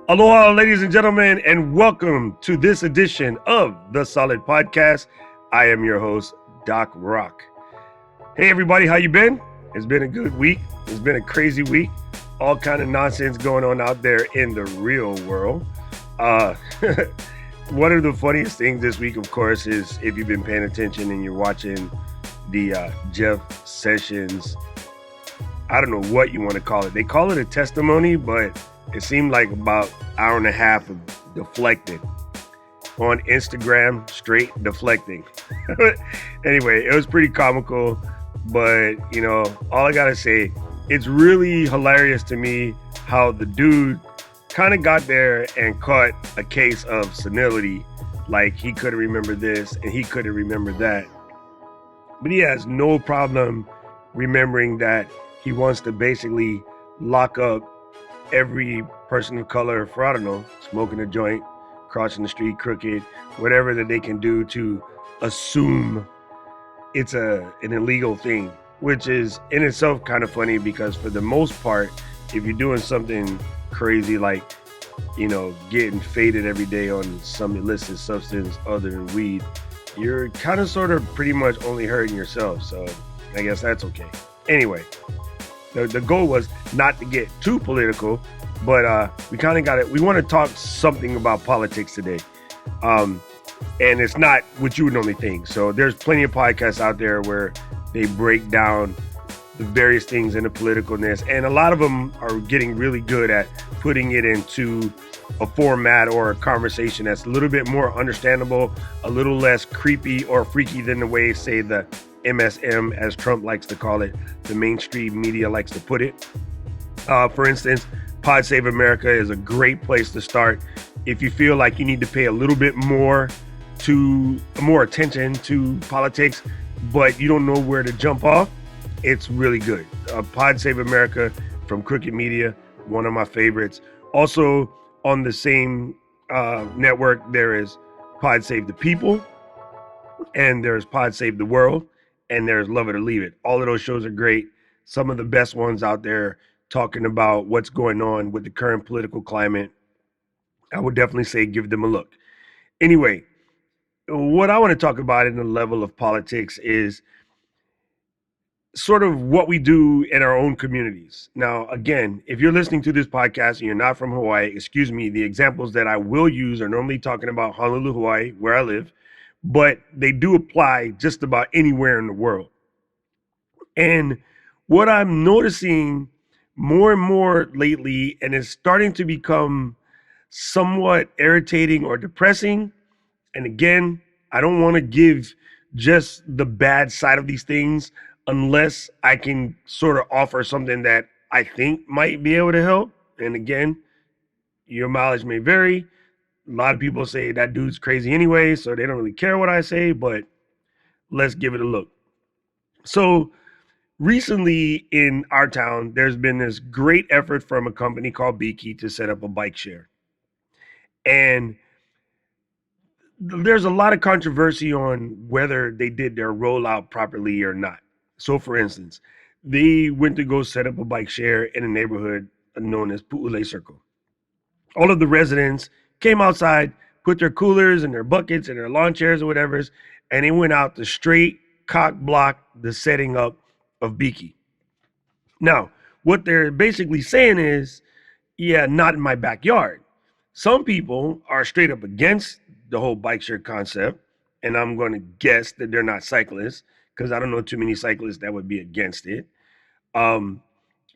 Aloha, ladies and gentlemen, and welcome to this edition of The Solid Podcast. I am your host, Doc Rock. Hey, everybody, how you been? It's been a good week. It's been a crazy week. All kind of nonsense going on out there in the real world. One of the funniest things this week, of course, is if you've been paying attention and you're watching the Jeff Sessions, I don't know what you want to call it. They call it a testimony, but it seemed like about an hour and a half of deflecting on Instagram, straight deflecting. Anyway, it was pretty comical, but you know, all I gotta say, it's really hilarious to me how the dude kind of got there and caught a case of senility, like he couldn't remember this and he couldn't remember that. But he has no problem remembering that he wants to basically lock up every person of color for, I don't know, smoking a joint, crossing the street crooked, whatever that they can do to assume it's an illegal thing, which is in itself kind of funny because for the most part, if you're doing something crazy like, you know, getting faded every day on some illicit substance other than weed, you're kind of sort of pretty much only hurting yourself. So I guess that's okay. Anyway, the goal was not to get too political, but we kind of got it. We want to talk something about politics today. And it's not what you would normally think. So there's plenty of podcasts out there where they break down the various things in the politicalness. And a lot of them are getting really good at putting it into a format or a conversation that's a little bit more understandable, a little less creepy or freaky than the way, say, the MSM, as Trump likes to call it, the mainstream media likes to put it. For instance, Pod Save America is a great place to start if you feel like you need to pay a little bit more attention to politics, but you don't know where to jump off. It's really good. Pod Save America from Crooked Media, one of my favorites. Also on the same network, there is Pod Save the People, and there's Pod Save the World, and there's Love It or Leave It. All of those shows are great. Some of the best ones out there talking about what's going on with the current political climate. I would definitely say give them a look. Anyway, what I want to talk about in the level of politics is sort of what we do in our own communities. Now, again, if you're listening to this podcast and you're not from Hawaii, excuse me, the examples that I will use are normally talking about Honolulu, Hawaii, where I live, but they do apply just about anywhere in the world. And what I'm noticing more and more lately, and it's starting to become somewhat irritating or depressing, and again, I don't want to give just the bad side of these things unless I can sort of offer something that I think might be able to help. And again, your mileage may vary. A lot of people say that dude's crazy anyway, so they don't really care what I say, but let's give it a look. So recently in our town, there's been this great effort from a company called Biki to set up a bike share. And there's a lot of controversy on whether they did their rollout properly or not. So for instance, they went to go set up a bike share in a neighborhood known as Pu'ule Circle. All of the residents came outside, put their coolers and their buckets and their lawn chairs or whatever, and they went out to straight cock block the setting up of Biki. Now, what they're basically saying is, yeah, not in my backyard. Some people are straight up against the whole bike share concept, and I'm going to guess that they're not cyclists because I don't know too many cyclists that would be against it.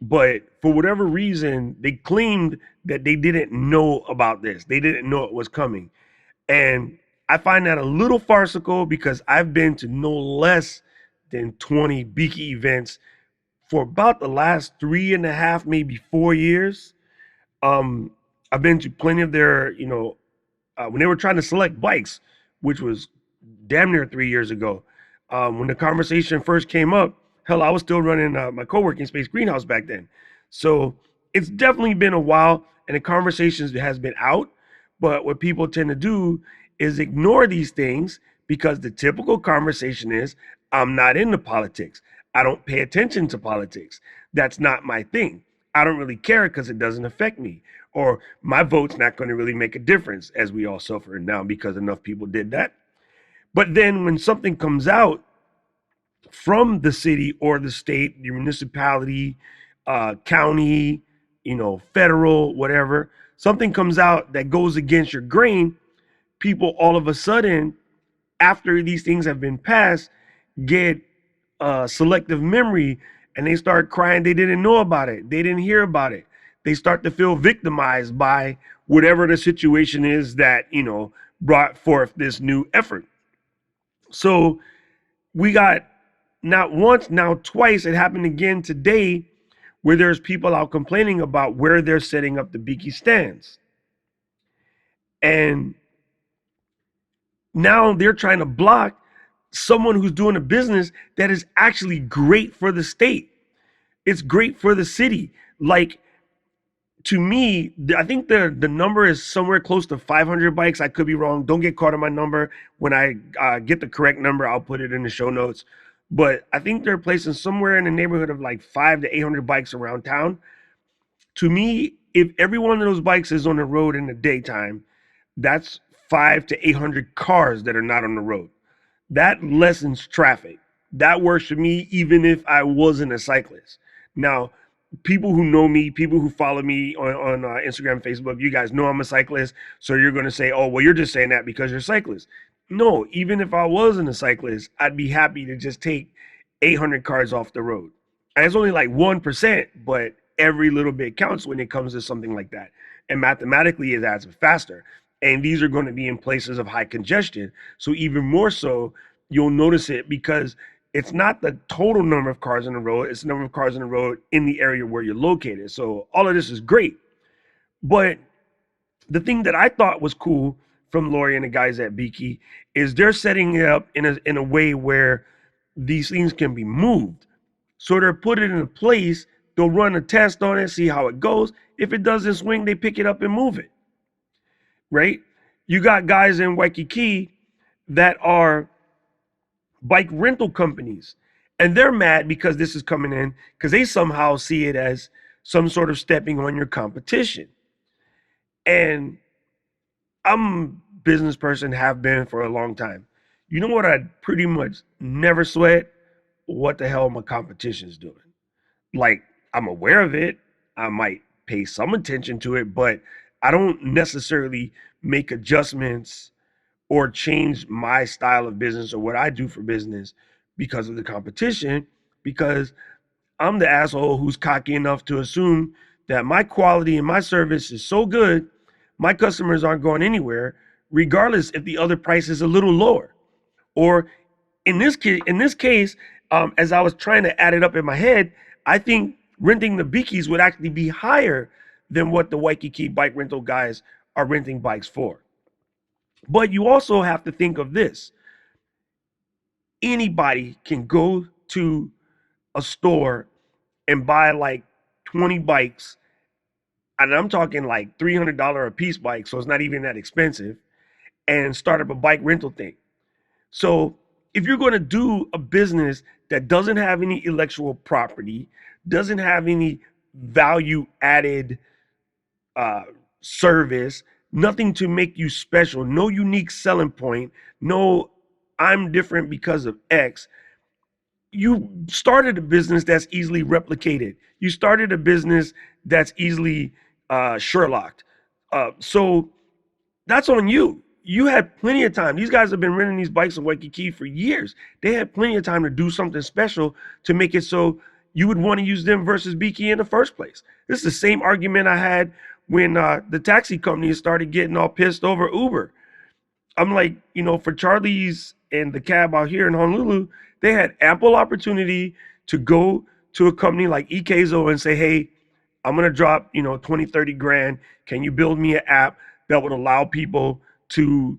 But for whatever reason, they claimed that they didn't know about this. They didn't know it was coming. And I find that a little farcical because I've been to no less than 20 Biki events for about the last 3.5, maybe 4 years. I've been to plenty of their, when they were trying to select bikes, which was damn near 3 years ago. When the conversation first came up, hell, I was still running my co-working space greenhouse back then. So it's definitely been a while and the conversations has been out. But what people tend to do is ignore these things because the typical conversation is, I'm not into politics. I don't pay attention to politics. That's not my thing. I don't really care because it doesn't affect me. Or my vote's not going to really make a difference, as we all suffer now because enough people did that. But then when something comes out from the city or the state, the municipality, county, federal, whatever, something comes out that goes against your grain, people all of a sudden, after these things have been passed, get selective memory and they start crying they didn't know about it. They didn't hear about it. They start to feel victimized by whatever the situation is that, brought forth this new effort. So we got not once, now twice. It happened again today where there's people out complaining about where they're setting up the Biki stands. And now they're trying to block someone who's doing a business that is actually great for the state. It's great for the city. Like, to me, I think the number is somewhere close to 500 bikes. I could be wrong. Don't get caught on my number. When I get the correct number, I'll put it in the show notes. But I think they're placing somewhere in the neighborhood of like 500 to 800 bikes around town. To me, if every one of those bikes is on the road in the daytime, that's 500 to 800 cars that are not on the road. That lessens traffic. That works for me, even if I wasn't a cyclist. Now, people who know me, people who follow me on Instagram, Facebook, you guys know I'm a cyclist. So you're going to say, oh, well, you're just saying that because you're a cyclist. No, even if I wasn't a cyclist, I'd be happy to just take 800 cars off the road. And it's only like 1%, but every little bit counts when it comes to something like that. And mathematically, it adds faster. And these are going to be in places of high congestion. So even more so, you'll notice it because it's not the total number of cars on the road. It's the number of cars on the road in the area where you're located. So all of this is great. But the thing that I thought was cool from Lori and the guys at Biki is they're setting it up in a way where these things can be moved. So they're put it in a place. They'll run a test on it, see how it goes. If it doesn't swing, they pick it up and move it. Right? You got guys in Waikiki that are bike rental companies, and they're mad because this is coming in because they somehow see it as some sort of stepping on your competition. And I'm a business person, have been for a long time. You know what I pretty much never sweat? What the hell my competition's doing. Like, I'm aware of it. I might pay some attention to it, but I don't necessarily make adjustments or change my style of business or what I do for business because of the competition, because I'm the asshole who's cocky enough to assume that my quality and my service is so good, my customers aren't going anywhere, regardless if the other price is a little lower. Or in this case, as I was trying to add it up in my head, I think renting the Bikis would actually be higher than what the Waikiki bike rental guys are renting bikes for. But you also have to think of this. Anybody can go to a store and buy like 20 bikes, and I'm talking like $300 a piece bike, so it's not even that expensive, and start up a bike rental thing. So if you're going to do a business that doesn't have any intellectual property, doesn't have any value added service, nothing to make you special, no unique selling point, no I'm different because of X, you started a business that's easily replicated. You started a business that's easily Sherlocked. So that's on you. You had plenty of time. These guys have been renting these bikes in Waikiki for years. They had plenty of time to do something special to make it so you would want to use them versus Biki in the first place. This is the same argument I had when the taxi companies started getting all pissed over Uber. I'm like, for Charlie's and the cab out here in Honolulu, they had ample opportunity to go to a company like Ekezo and say, hey, I'm going to drop, 20, 30 grand. Can you build me an app that would allow people to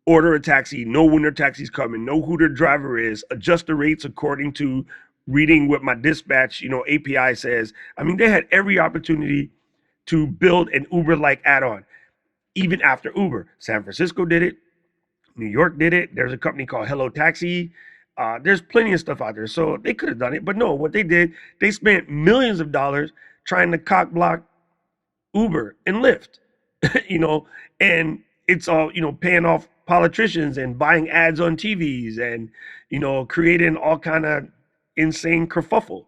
order a taxi, know when their taxi's coming, know who their driver is, adjust the rates according to reading what my dispatch, API says. I mean, they had every opportunity to build an Uber-like add-on, even after Uber. San Francisco did it. New York did it. There's a company called Hello Taxi. There's plenty of stuff out there. So they could have done it. But no, what they did, they spent millions of dollars trying to cock block Uber and Lyft, you know, and it's all, paying off politicians and buying ads on TVs and, creating all kind of insane kerfuffle.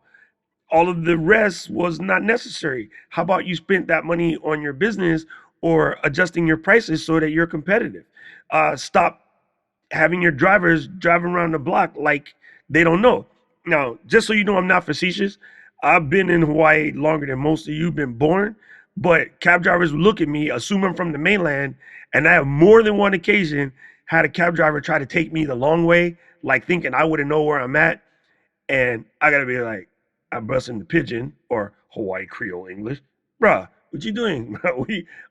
All of the rest was not necessary. How about you spent that money on your business or adjusting your prices so that you're competitive? Stop having your drivers driving around the block like they don't know. Now, just so you know, I'm not facetious. I've been in Hawaii longer than most of you been born, but cab drivers look at me, assume I'm from the mainland, and I have more than one occasion had a cab driver try to take me the long way, like thinking I wouldn't know where I'm at. And I gotta be like, I'm busting the pigeon or Hawaii Creole English. Bruh, what you doing?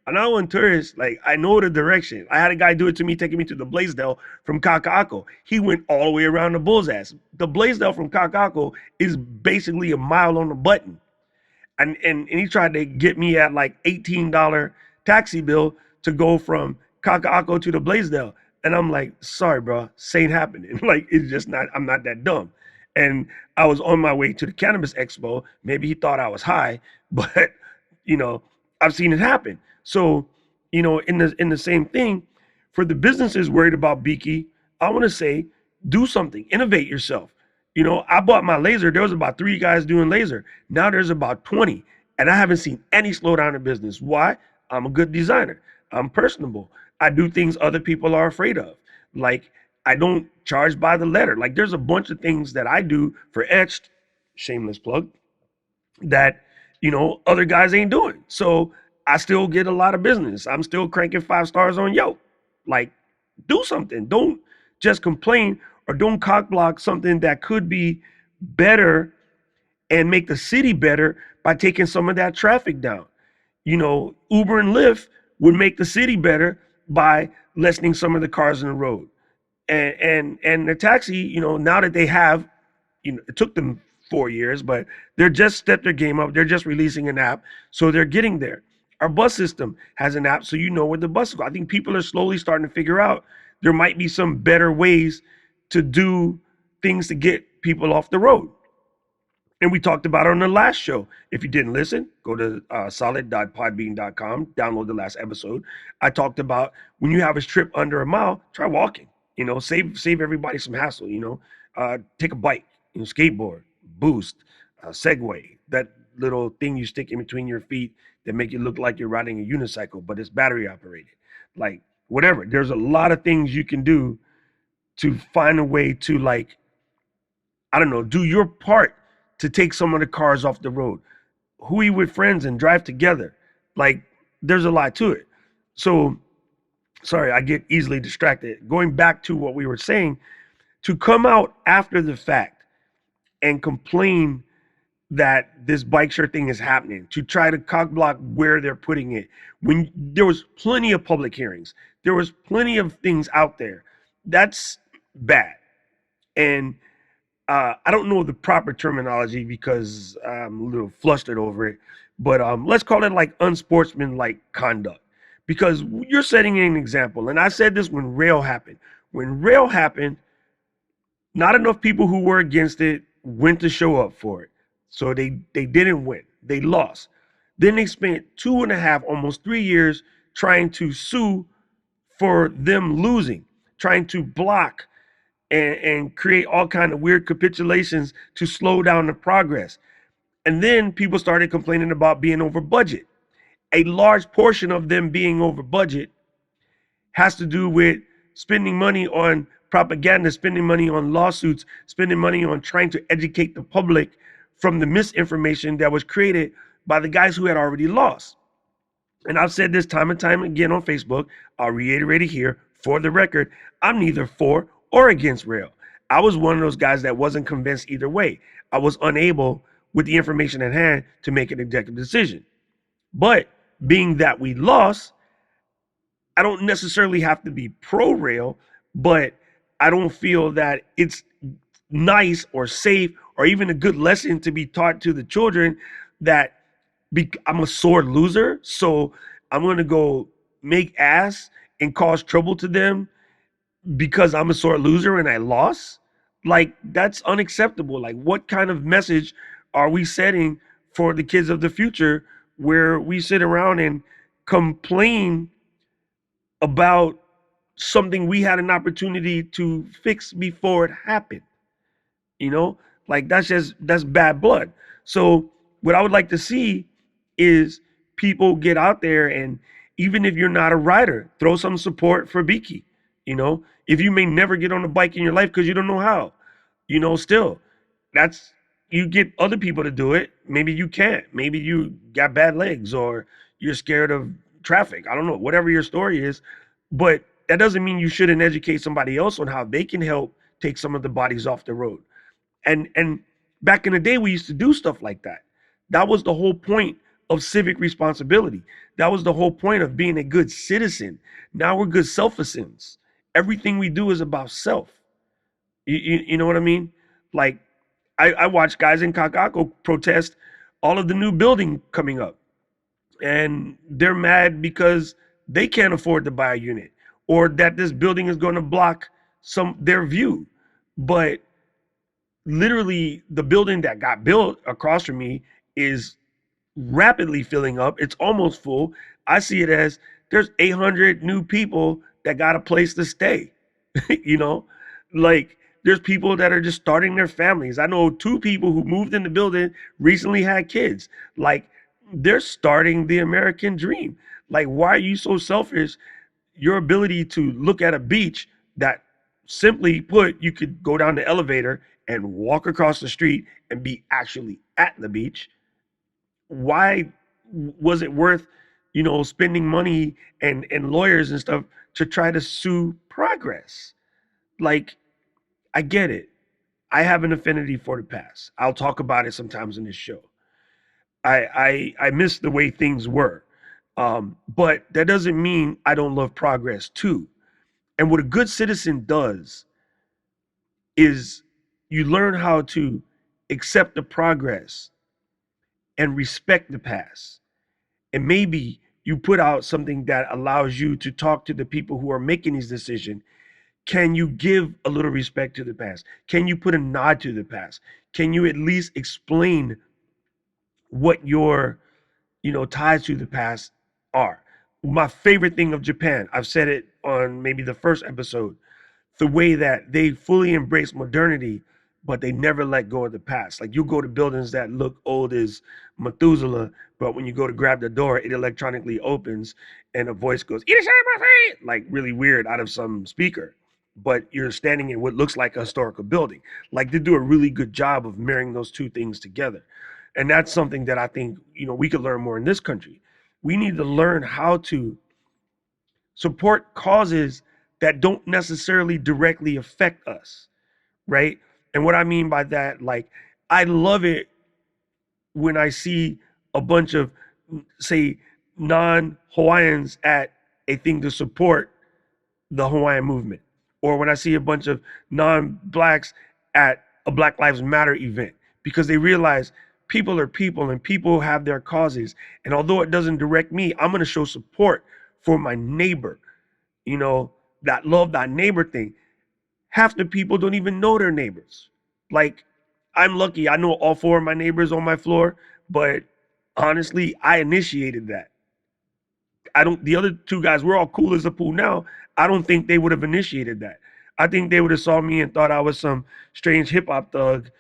I'm not one tourist. Like, I know the direction. I had a guy do it to me, taking me to the Blaisdell from Kaka'ako. He went all the way around the bull's ass. The Blaisdell from Kaka'ako is basically a mile on the button. And he tried to get me at like $18 taxi bill to go from Kaka'ako to the Blaisdell. And I'm like, sorry, bro, this ain't happening. Like, it's just not, I'm not that dumb. And I was on my way to the cannabis expo. Maybe he thought I was high, but I've seen it happen. So, in the same thing, for the businesses worried about Biki, I want to say, do something, innovate yourself. I bought my laser. There was about 3 guys doing laser. Now there's about 20, and I haven't seen any slowdown in business. Why? I'm a good designer. I'm personable. I do things other people are afraid of. Like, I don't charge by the letter. Like, there's a bunch of things that I do for Etched, shameless plug, that, other guys ain't doing. So I still get a lot of business. I'm still cranking 5 stars on Yelp. Like, do something. Don't just complain, or don't cock block something that could be better and make the city better by taking some of that traffic down. Uber and Lyft would make the city better by lessening some of the cars in the road. And the taxi, now that they have, it took them 4 years, but they're just stepped their game up. They're just releasing an app, so they're getting there. Our bus system has an app, so you know where the bus go. I think people are slowly starting to figure out there might be some better ways to do things to get people off the road. And we talked about it on the last show. If you didn't listen, go to solid.podbean.com, download the last episode. I talked about when you have a trip under a mile, try walking. Save everybody some hassle. Take a bike, skateboard, boost, Segway, that little thing you stick in between your feet that make it look like you're riding a unicycle, but it's battery operated. Like, whatever. There's a lot of things you can do to find a way to, like, I don't know, do your part to take some of the cars off the road. Hui with friends and drive together. Like, there's a lot to it. So, sorry, I get easily distracted. Going back to what we were saying, to come out after the fact and complain that this bike share thing is happening, to try to cock block where they're putting it, when there was plenty of public hearings, there was plenty of things out there. That's bad. And I don't know the proper terminology because I'm a little flustered over it, but let's call it like unsportsmanlike conduct, because you're setting an example. And I said this when rail happened. When rail happened, not enough people who were against it went to show up for it. So they didn't win. They lost. Then they spent 2.5, almost 3 years trying to sue for them losing, trying to block and create all kind of weird capitulations to slow down the progress. And then people started complaining about being over budget. A large portion of them being over budget has to do with spending money on propaganda, spending money on lawsuits, spending money on trying to educate the public from the misinformation that was created by the guys who had already lost. And I've said this time and time again on Facebook. I'll reiterate it here for the record. I'm neither for or against rail. I was one of those guys that wasn't convinced either way. I was unable, with the information at hand, to make an executive decision. But being that we lost, I don't necessarily have to be pro-rail, but I don't feel that it's nice or safe or even a good lesson to be taught to the children that I'm a sore loser, so I'm going to go make ass and cause trouble to them because I'm a sore loser and I lost. Like, that's unacceptable. Like, what kind of message are we setting for the kids of the future, where we sit around and complain about something we had an opportunity to fix before it happened. You know, like that's bad blood. So what I would like to see is people get out there, and even if you're not a rider, throw some support for Biki. You know, if you may never get on a bike in your life because you don't know how, still, that's, you get other people to do it. Maybe you can't. Maybe you got bad legs, or you're scared of traffic. I don't know, whatever your story is. But that doesn't mean you shouldn't educate somebody else on how they can help take some of the bodies off the road. And back in the day, we used to do stuff like that. That was the whole point of civic responsibility. That was the whole point of being a good citizen. Now we're good self-citizens. Everything we do is about self. You know what I mean? Like, I watch guys in Kakako protest all of the new building coming up, and they're mad because they can't afford to buy a unit, or that this building is going to block their view. But literally, the building that got built across from me is rapidly filling up. It's almost full. I see it as there's 800 new people that got a place to stay. you know, like, there's people that are just starting their families. I know 2 people who moved in the building recently had kids. Like, they're starting the American dream. Like, why are you so selfish? Your ability to look at a beach that, simply put, you could go down the elevator and walk across the street and be actually at the beach. Why was it worth, spending money and lawyers and stuff to try to sue progress? Like, I get it. I have an affinity for the past. I'll talk about it sometimes in this show. I miss the way things were. But that doesn't mean I don't love progress too. And what a good citizen does is you learn how to accept the progress and respect the past. And maybe you put out something that allows you to talk to the people who are making these decisions. Can you give a little respect to the past? Can you put a nod to the past? Can you at least explain what your, ties to the past are? My favorite thing of Japan, I've said it on maybe the first episode, the way that they fully embrace modernity, but they never let go of the past. Like, you go to buildings that look old as Methuselah, but when you go to grab the door, it electronically opens and a voice goes, like, really weird out of some speaker. But you're standing in what looks like a historical building. Like, they do a really good job of marrying those two things together. And that's something that I think, we could learn more in this country. We need to learn how to support causes that don't necessarily directly affect us, right? And what I mean by that, like, I love it when I see a bunch of, say, non-Hawaiians at a thing to support the Hawaiian movement, or when I see a bunch of non-blacks at a Black Lives Matter event, because they realize people are people and people have their causes. And although it doesn't direct me, I'm going to show support for my neighbor. That love thy neighbor thing. Half the people don't even know their neighbors. Like, I'm lucky. I know all 4 of my neighbors on my floor, but honestly, I initiated that. The other 2 guys, we're all cool as a pool now. I don't think they would have initiated that. I think they would have saw me and thought I was some strange hip hop thug,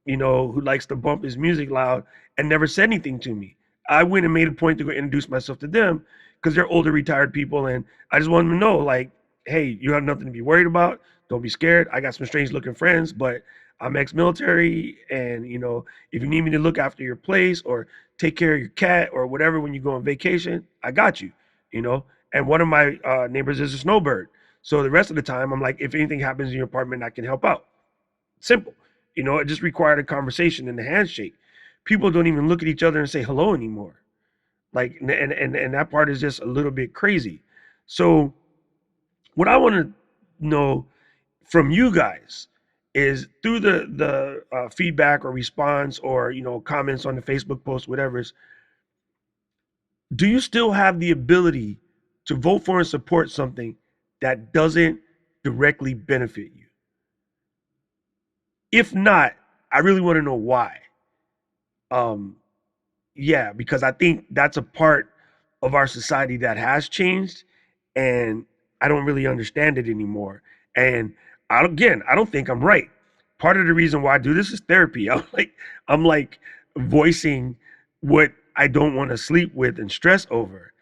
who likes to bump his music loud, and never said anything to me. I went and made a point to go introduce myself to them because they're older, retired people. And I just want them to know, like, hey, you have nothing to be worried about. Don't be scared. I got some strange looking friends, but I'm ex-military. And, if you need me to look after your place or take care of your cat or whatever when you go on vacation, I got you, And one of my neighbors is a snowbird. So the rest of the time, I'm like, if anything happens in your apartment, I can help out. Simple. It just required a conversation and a handshake. People don't even look at each other and say hello anymore. Like, and that part is just a little bit crazy. So what I want to know from you guys is, through the feedback or response, or comments on the Facebook post, whatever, is, do you still have the ability to vote for and support something that doesn't directly benefit you? If not, I really want to know why. Yeah, because I think that's a part of our society that has changed, and I don't really understand it anymore. And I don't think I'm right. Part of the reason why I do this is therapy. I'm like voicing what I don't want to sleep with and stress over.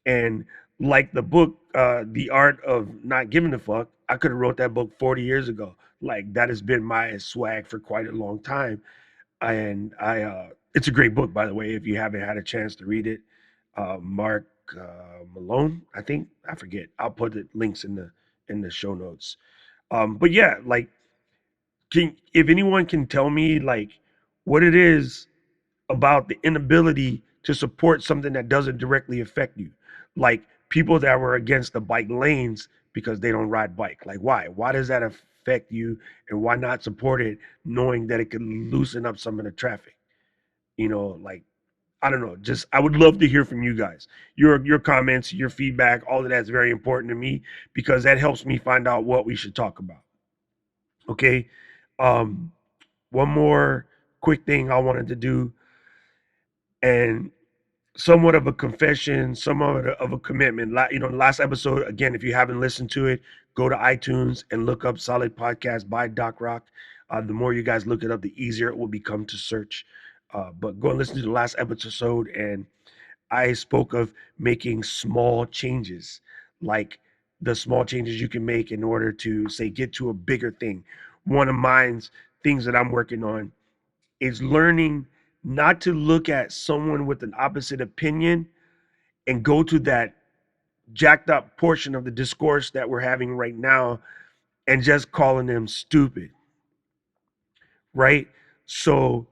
And like the book, The Art of Not Giving a Fuck, I could have wrote that book 40 years ago. Like that has been my swag for quite a long time. And it's a great book, by the way, if you haven't had a chance to read it. Mark Malone, I think, I forget. I'll put the links in the show notes. But yeah, like, if anyone can tell me like what it is about the inability to support something that doesn't directly affect you, like people that were against the bike lanes because they don't ride bike, like why does that affect you, and why not support it knowing that it could loosen up some of the traffic, like I don't know, just I would love to hear from you guys, your comments, your feedback. All of that's very important to me because that helps me find out what we should talk about. Okay. um One more quick thing I wanted to do, and somewhat of a confession, somewhat of a commitment. The last episode, again, if you haven't listened to it, go to iTunes and look up Solid Podcast by Doc Rock. The more you guys look it up, the easier it will become to search. But go and listen to the last episode, and I spoke of making small changes, like the small changes you can make in order to, say, get to a bigger thing. One of mine's things that I'm working on is learning not to look at someone with an opposite opinion and go to that jacked up portion of the discourse that we're having right now and just calling them stupid, right? So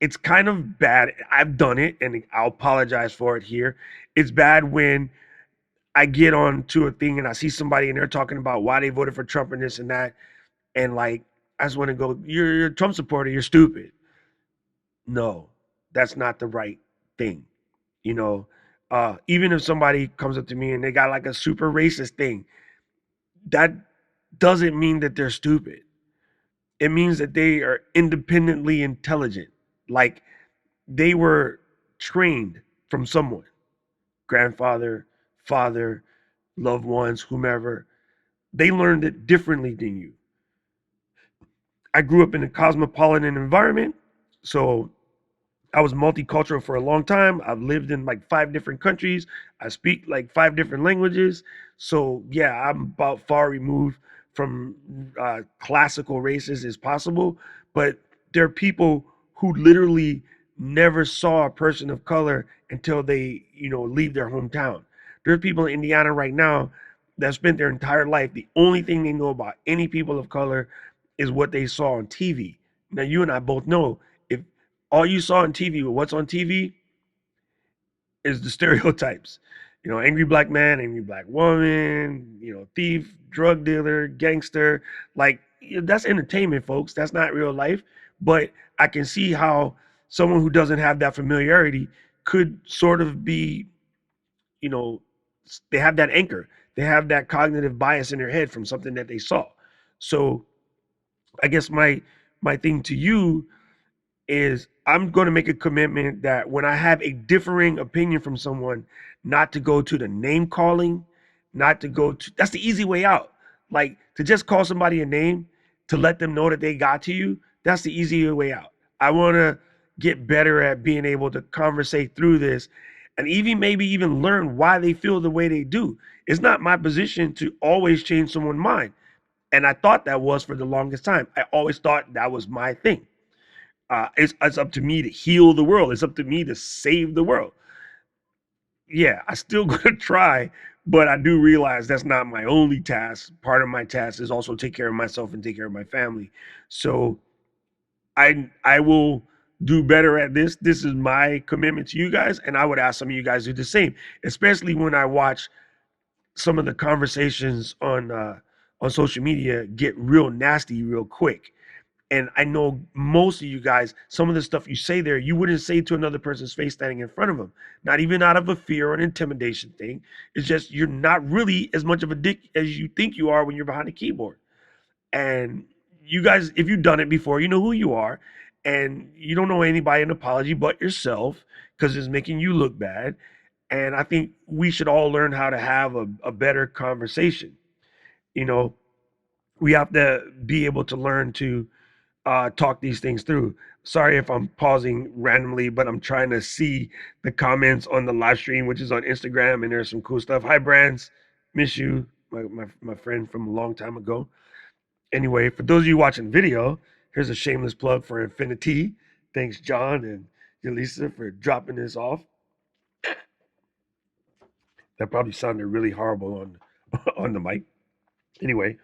it's kind of bad. I've done it and I'll apologize for it here. It's bad when I get on to a thing and I see somebody and they're talking about why they voted for Trump and this and that. And like, I just want to go, you're a Trump supporter, you're stupid. No, that's not the right thing. You know, even if somebody comes up to me and they got like a super racist thing, that doesn't mean that they're stupid. It means that they are independently intelligent. Like they were trained from someone, grandfather, father, loved ones, whomever. They learned it differently than you. I grew up in a cosmopolitan environment, so I was multicultural for a long time. I've lived in like 5 different countries. I speak like 5 different languages. So yeah, I'm about far removed from classical races as possible. But there are people who literally never saw a person of color until they, leave their hometown. There's people in Indiana right now that spent their entire life. The only thing they know about any people of color is what they saw on TV. Now you and I both know, if all you saw on TV, what's on TV, is the stereotypes. Angry black man, angry black woman, thief, drug dealer, gangster. Like, that's entertainment, folks. That's not real life. But I can see how someone who doesn't have that familiarity could sort of be, you know, they have that anchor. They have that cognitive bias in their head from something that they saw. So I guess my thing to you is, I'm going to make a commitment that when I have a differing opinion from someone, not to go to the name calling, not to go to, that's the easy way out. Like, to just call somebody a name to let them know that they got to you, that's the easier way out. I want to get better at being able to conversate through this and even maybe even learn why they feel the way they do. It's not my position to always change someone's mind. And I thought that was for the longest time. I always thought that was my thing. It's up to me to heal the world. It's up to me to save the world. Yeah, I still gonna try, but I do realize that's not my only task. Part of my task is also take care of myself and take care of my family. So I will do better at this. This is my commitment to you guys, and I would ask some of you guys to do the same, especially when I watch some of the conversations on social media get real nasty real quick. And I know most of you guys, some of the stuff you say there, you wouldn't say to another person's face standing in front of them. Not even out of a fear or an intimidation thing. It's just you're not really as much of a dick as you think you are when you're behind a keyboard. And you guys, if you've done it before, you know who you are. and you don't know anybody an apology but yourself because it's making you look bad. And I think we should all learn how to have a better conversation. You know, we have to be able to learn to talk these things through. Sorry if I'm pausing randomly, but I'm trying to see the comments on the live stream, which is on Instagram, and there's some cool stuff. Hi, Brands. Miss you, my friend from a long time ago. Anyway, for those of you watching video, here's a shameless plug for Infinity. Thanks, John and Elisa, for dropping this off. That probably sounded really horrible on on the mic. Anyway,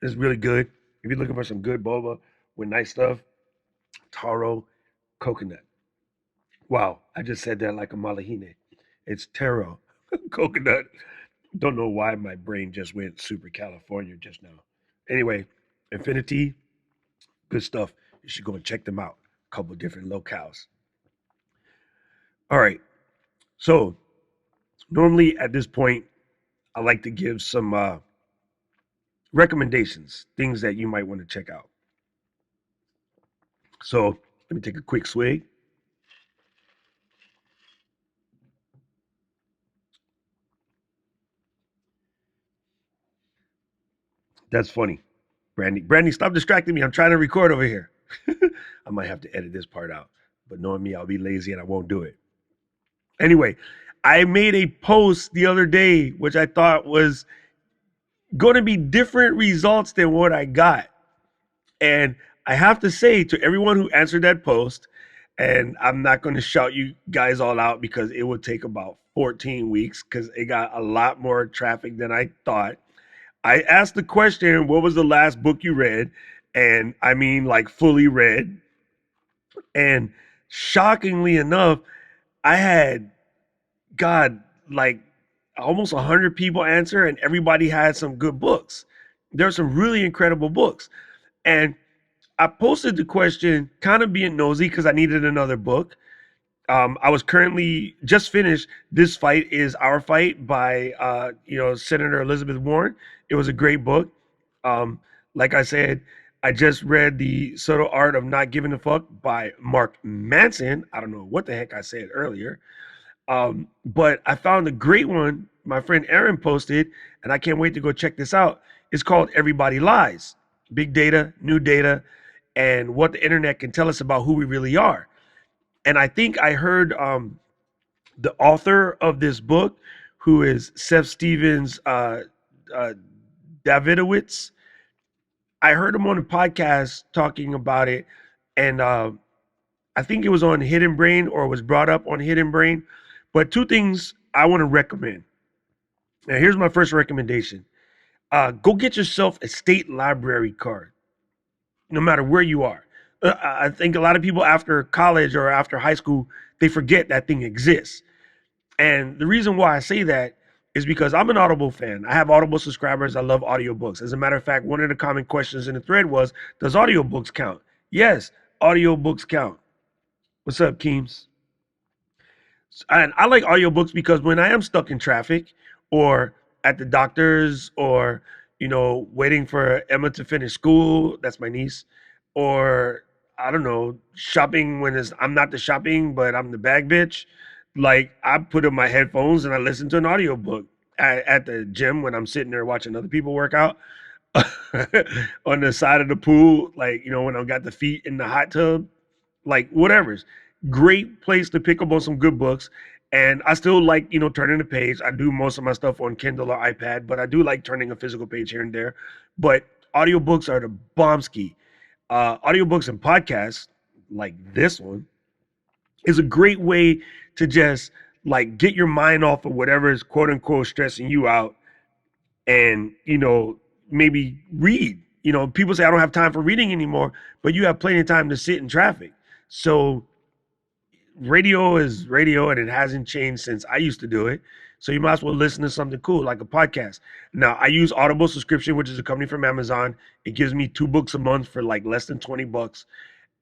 it's really good. If you're looking for some good boba with nice stuff, taro, coconut. Wow, I just said that like a malahine. It's taro, coconut. Don't know why my brain just went super California just now. Anyway, Infinity, good stuff. You should go and check them out. A couple different locales. All right. So normally at this point, I like to give some recommendations, things that you might want to check out. So let me take a quick swig. That's funny. Brandy, stop distracting me. I'm trying to record over here. I might have to edit this part out. But knowing me, I'll be lazy and I won't do it. Anyway, I made a post the other day, which I thought was going to be different results than what I got. And I have to say to everyone who answered that post, and I'm not going to shout you guys all out because it would take about 14 weeks because it got a lot more traffic than I thought. I asked the question, what was the last book you read? And I mean, like fully read. And shockingly enough, I had, God, like almost 100 people answer, and everybody had some good books. There are some really incredible books. And I posted the question kind of being nosy because I needed another book. I was currently just finished This Fight Is Our Fight by Senator Elizabeth Warren. It was a great book. Like I said, I just read The Subtle Art of Not Giving a Fuck by Mark Manson. I don't know what the heck I said earlier. But I found a great one my friend Aaron posted, and I can't wait to go check this out. It's called Everybody Lies: Big Data, New Data, and What the Internet Can Tell Us About Who We Really Are. And I think I heard the author of this book, who is Seth Stevens Davidowitz. I heard him on a podcast talking about it, and I think it was on Hidden Brain or was brought up on Hidden Brain. But two things I want to recommend. Now, here's my first recommendation. Go get yourself a state library card, no matter where you are. I think a lot of people after college or after high school, they forget that thing exists. And the reason why I say that is because I'm an Audible fan. I have Audible subscribers. I love audiobooks. As a matter of fact, one of the common questions in the thread was, does audiobooks count? Yes, audiobooks count. What's up, Keems? And I like audiobooks because when I am stuck in traffic or at the doctor's or, waiting for Emma to finish school, that's my niece, or I don't know, shopping when I'm not the shopping, but I'm the bag bitch. Like I put in my headphones and I listen to an audiobook at the gym when I'm sitting there watching other people work out on the side of the pool, like, when I've got the feet in the hot tub, like whatever's great place to pick up on some good books. And I still like, turning the page. I do most of my stuff on Kindle or iPad, but I do like turning a physical page here and there. But audiobooks are the bombski. Audiobooks and podcasts like this one is a great way to just like get your mind off of whatever is quote unquote stressing you out and, maybe read. People say I don't have time for reading anymore, but you have plenty of time to sit in traffic. So radio is radio and it hasn't changed since I used to do it. So you might as well listen to something cool like a podcast. Now I use Audible subscription, which is a company from Amazon. It gives me 2 books a month for like less than $20.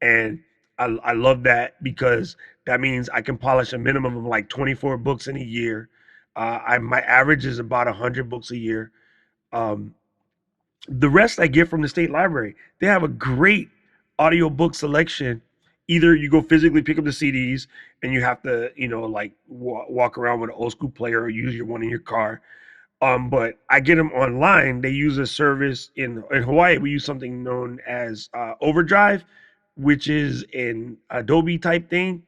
And I love that because that means I can polish a minimum of like 24 books in a year. My average is about 100 books a year. The rest I get from the state library. They have a great audiobook selection either you go physically pick up the CDs and you have to, like walk around with an old school player or use one in your car. But I get them online. They use a service in Hawaii. We use something known as Overdrive, which is an Adobe type thing.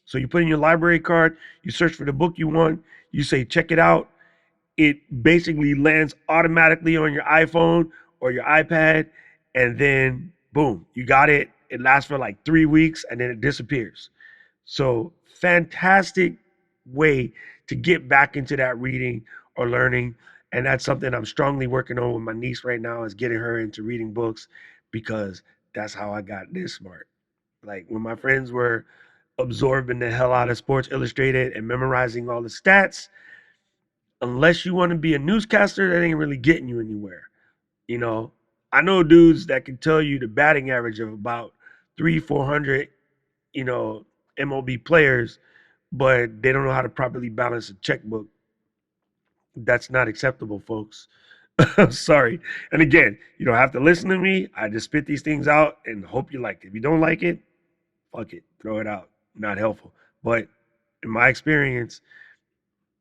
So you put in your library card, you search for the book you want, you say check it out. It basically lands automatically on your iPhone or your iPad, and then boom, you got it. It lasts for like 3 weeks and then it disappears. So fantastic way to get back into that reading or learning. And that's something I'm strongly working on with my niece right now, is getting her into reading books, because that's how I got this smart. Like when my friends were absorbing the hell out of Sports Illustrated and memorizing all the stats, unless you want to be a newscaster, that ain't really getting you anywhere. You know, I know dudes that can tell you the batting average of about 400, MLB players, but they don't know how to properly balance a checkbook. That's not acceptable, folks. I'm sorry. And again, you don't have to listen to me. I just spit these things out and hope you like it. If you don't like it, fuck it. Throw it out. Not helpful. But in my experience,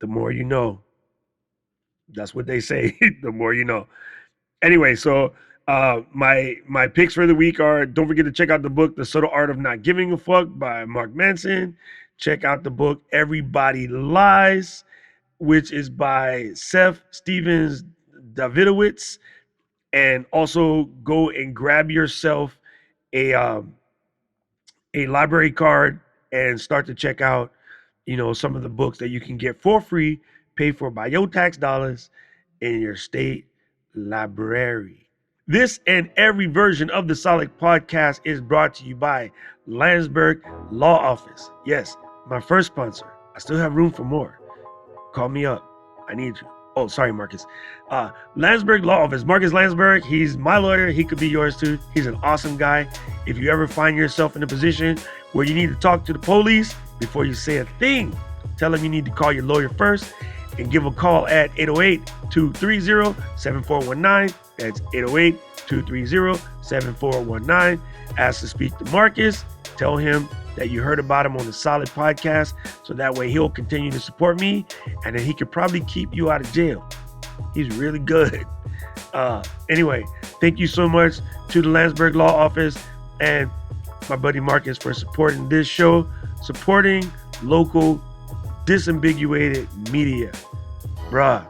the more you know, that's what they say. The more you know. Anyway, so my picks for the week are: don't forget to check out the book The Subtle Art of Not Giving a Fuck by Mark Manson. Check out the book Everybody Lies, which is by Seth Stevens Davidowitz. And also go and grab yourself a library card and start to check out, some of the books that you can get for free, paid for by your tax dollars, in your state library. This and every version of the Solid Podcast is brought to you by Landsberg Law Office. Yes, my first sponsor. I still have room for more. Call me up. I need you. Oh, sorry, Marcus. Landsberg Law Office. Marcus Landsberg, he's my lawyer. He could be yours too. He's an awesome guy. If you ever find yourself in a position where you need to talk to the police before you say a thing, tell them you need to call your lawyer first and give a call at 808-230-7419. That's 808-230-7419. Ask to speak to Marcus. Tell him that you heard about him on the Solid Podcast, so that way he'll continue to support me, and then he could probably keep you out of jail. He's really good. Anyway, thank you so much to the Landsberg Law Office and my buddy Marcus for supporting this show, supporting local, disambiguated media. Bruh,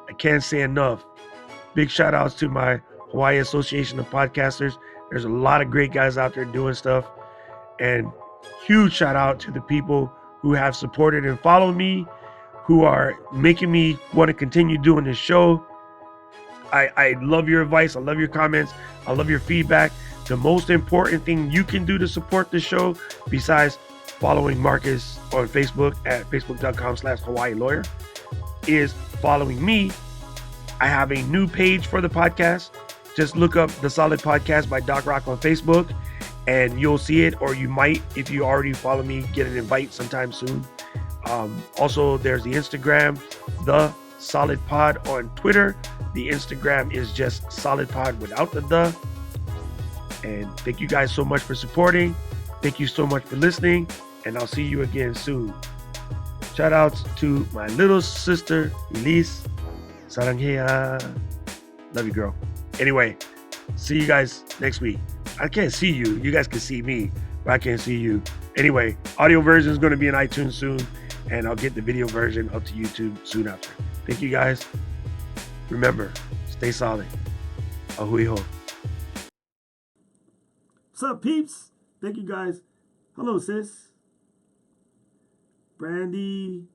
I can't say enough. Big shout outs to my Hawaii Association of Podcasters. There's a lot of great guys out there doing stuff. And huge shout out to the people who have supported and followed me, who are making me want to continue doing this show. I love your advice. I love your comments. I love your feedback. The most important thing you can do to support the show, besides following Marcus on Facebook at facebook.com/Hawaii Lawyer, is following me. I have a new page for the podcast. Just look up The Solid Podcast by Doc Rock on Facebook, and you'll see it, or you might, if you already follow me, get an invite sometime soon. Also, there's the Instagram, The Solid Pod on Twitter. The Instagram is just Solid Pod without the. And thank you guys so much for supporting. Thank you so much for listening, and I'll see you again soon. Shout outs to my little sister, Elise. Saranghea. Love you, girl. Anyway, see you guys next week. I can't see you. You guys can see me, but I can't see you. Anyway, audio version is going to be in iTunes soon, and I'll get the video version up to YouTube soon after. Thank you, guys. Remember, stay solid. Ahui ho. What's up, peeps? Thank you, guys. Hello, sis. Brandy.